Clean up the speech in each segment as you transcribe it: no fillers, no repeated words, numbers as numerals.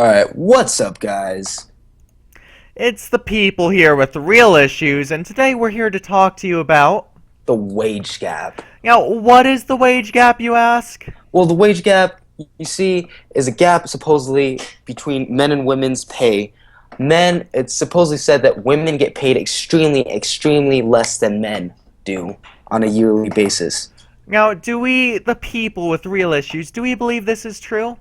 Alright, what's up, guys? It's the people here with the real issues, and today we're here to talk to you about. The wage gap. What is the wage gap, you ask? Well, the wage gap, you see, is a gap supposedly between men and women's pay. It's supposedly said that women get paid extremely less than men do on a yearly basis. Do we, the people with real issues, do we believe this is true?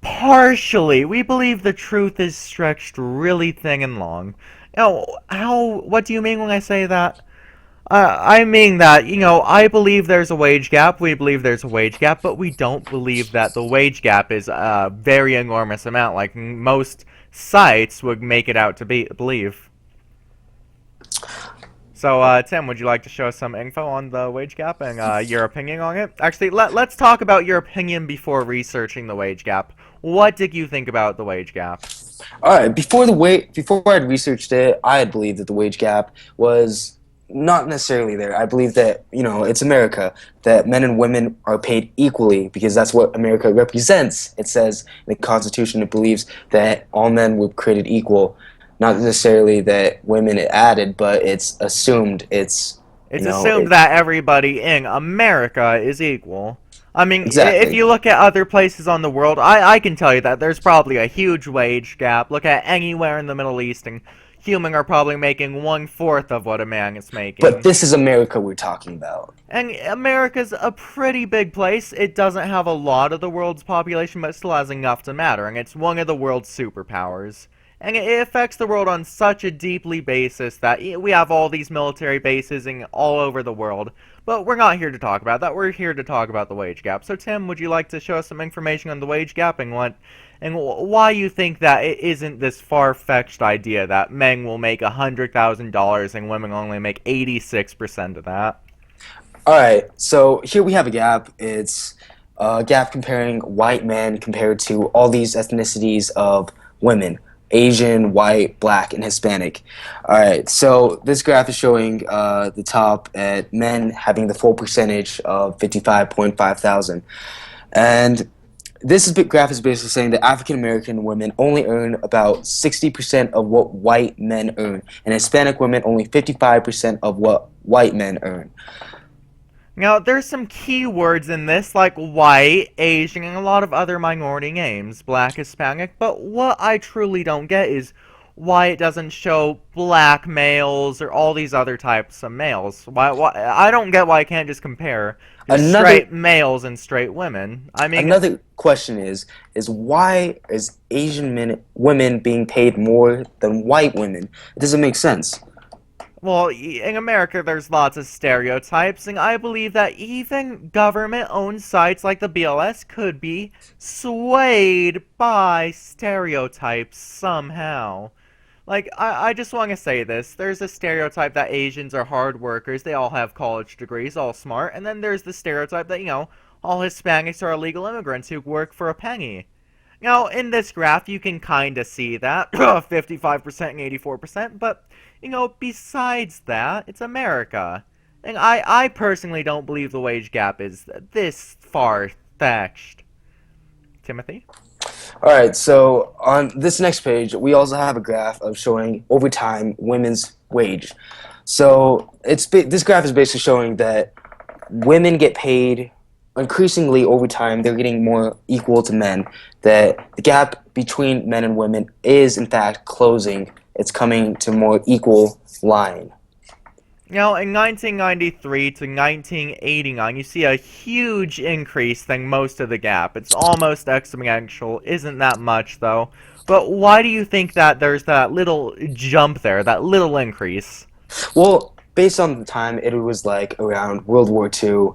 Partially. We believe the truth is stretched really thin and long. What do you mean when I say that? I mean that, I believe there's a wage gap, we believe there's a wage gap, but we don't believe that the wage gap is a very enormous amount, like most sites would make it out to believe. So, Tim, would you like to show us some info on the wage gap and your opinion on it? Actually, let's talk about your opinion before researching the wage gap. What did you think about the wage gap? Alright, before I had researched it, I had believed that the wage gap was not necessarily there. I believe that, it's America, that men and women are paid equally because that's what America represents. It says in the Constitution it believes that all men were created equal. Not necessarily that women added, but it's assumed It's assumed it that everybody in America is equal. I mean, if exactly. you look at other places on the world, I can tell you that there's probably a huge wage gap. Look at anywhere in the Middle East, and human are probably making one-fourth of what a man is But making. this is America we're talking about. And America's a pretty big place. It doesn't have a lot of the world's population, but it still has enough to matter, and it's one of the world's superpowers. And it affects the world on such a deeply basis that we have all these military bases in all over the world. But we're not here to talk about that. We're here to talk about the wage gap. So Tim, would you like to show us some information on the wage gap and why you think that it isn't this far-fetched idea that men will make $100,000 and women only make 86% of that? All right, so here we have a gap. It's a gap comparing white men compared to all these ethnicities of women: Asian, white, black, and Hispanic. All right, so this graph is showing the top at men having the full percentage of 55.5 thousand. And graph is basically saying that African American women only earn about 60% of what white men earn, and Hispanic women only 55% of what white men earn. There's some key words in this, like white, Asian, and a lot of other minority names, black, Hispanic, but what I truly don't get is why it doesn't show black males or all these other types of males. Why I don't get why I can't just compare just Another straight males and straight women. I mean, Another question is why is women being paid more than white women? It doesn't make sense. well, in America, there's lots of stereotypes, and I believe that even government-owned sites like the BLS could be swayed by stereotypes somehow. Like, I just want to say this. There's a stereotype that Asians are hard workers, they all have college degrees, all smart, and then there's the stereotype that, all Hispanics are illegal immigrants who work for a penny. Now, in this graph, you can kind of see that 55% and 84%, but, besides that, it's America. And I personally don't believe the wage gap is this far-fetched. Timothy? All right, so on this next page, we also have a graph of showing over time women's wage. So this graph is basically showing that women get paid increasingly over time. They're getting more equal to men. That the gap between men and women is in fact closing. It's coming to more equal line. In 1993 to 1989, you see a huge increase than most of the gap. It's almost exponential. Isn't that much, though? But why do you think that there's that little jump there, that little increase? Well, based on the time, it was like around World War II,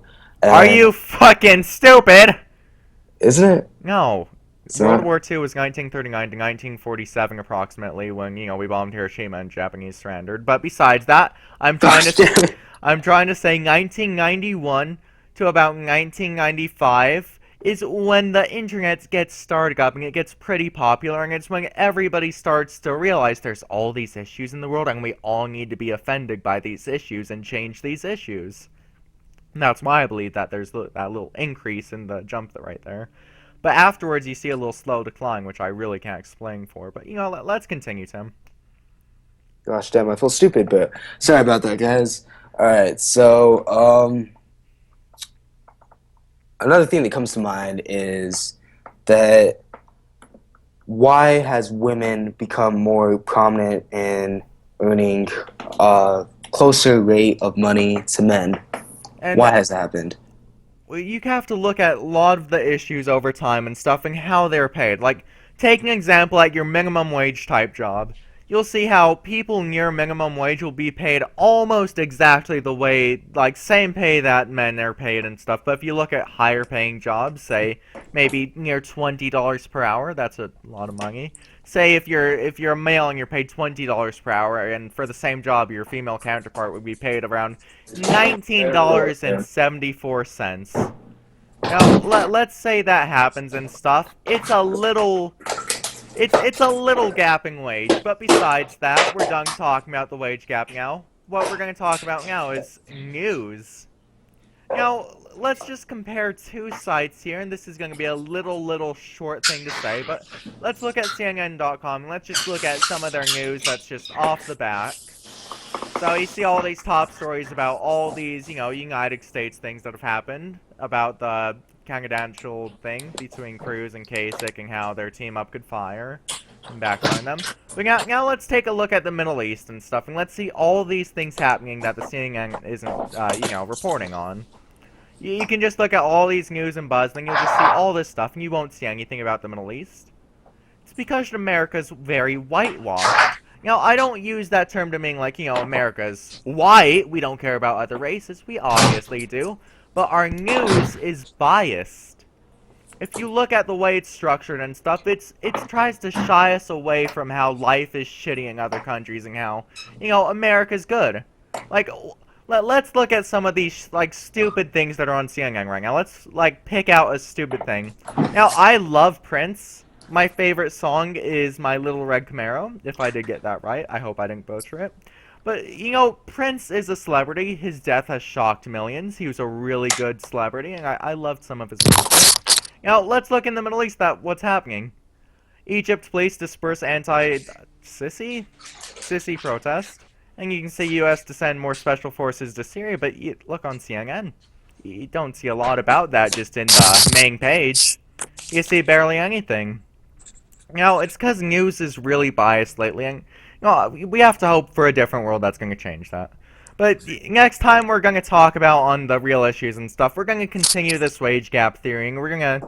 Are and you fucking stupid? isn't it? No. It's World not. War II was 1939 to 1947 approximately when, we bombed Hiroshima and Japanese surrendered. But besides that, Gosh damn it. I'm trying to say 1991 to about 1995 is when the internet gets started up and it gets pretty popular, and it's when everybody starts to realize there's all these issues in the world and we all need to be offended by these issues and change these issues. And that's why I believe that there's that little increase in the jump right there. But afterwards, you see a little slow decline, which I really can't explain for. But let's continue, Tim. Gosh damn, I feel stupid, but sorry about that, guys. All right, another thing that comes to mind is that why has women become more prominent in earning a closer rate of money to men? And Why has that happened? well, you have to look at a lot of the issues over time and stuff and how they're paid. Like, take an example at your minimum wage type job. You'll see how people near minimum wage will be paid almost exactly the way, like, same pay that men are paid and stuff. But if you look at higher paying jobs, say maybe near $20 per hour, that's a lot of money. Say if you're a male and you're paid $20 per hour, and for the same job, your female counterpart would be paid around $19.74. Now, let's say that happens and stuff. It's a little gapping wage, but besides that, we're done talking about the wage gap now. What we're going to talk about now is news. Now, let's just compare two sites here, and this is going to be a little short thing to say, but let's look at CNN.com, and let's just look at some of their news that's just off the bat. So you see all these top stories about all these, United States things that have happened about the confidential thing between Cruz and Kasich and how their team up could fire and backfire them. But now let's take a look at the Middle East and stuff, and let's see all these things happening that the CNN isn't, reporting on. You can just look at all these news and buzz, and you'll just see all this stuff, and you won't see anything about the Middle East. It's because America's very whitewashed. I don't use that term to mean like, America's white. We don't care about other races. We obviously do. But our news is biased. If you look at the way it's structured and stuff, it tries to shy us away from how life is shitty in other countries and how, America's good. Like, let's look at some of these, like, stupid things that are on CNN right now. Let's, like, pick out a stupid thing. Now, I love Prince. My favorite song is My Little Red Camaro, if I did get that right. I hope I didn't butcher it. But, Prince is a celebrity. His death has shocked millions. He was a really good celebrity, and I loved some of his music. Let's look in the Middle East at what's happening. Egypt police disperse anti-Sisi protest. And you can see U.S. to send more special forces to Syria, but look on CNN. You don't see a lot about that just in the main page. You see barely anything. It's because news is really biased lately, and we have to hope for a different world that's going to change that. But next time we're going to talk about on the real issues and stuff. We're going to continue this wage gap theory, and we're gonna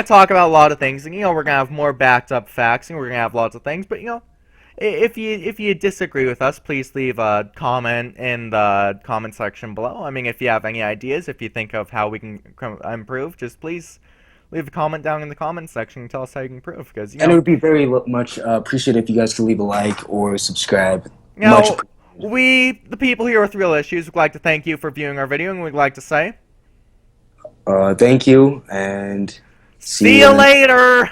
talk about a lot of things, and we're going to have more backed up facts, and we're going to have lots of things. But if you disagree with us, please leave a comment in the comment section below. I mean, if you have any ideas, if you think of how we can improve, just please leave a comment down in the comment section and tell us how you can improve. Because And it would be very much appreciated if you guys could leave a like or subscribe. Much now we, the people here with real issues, would like to thank you for viewing our video, and we'd like to say, thank you and see see you you. later.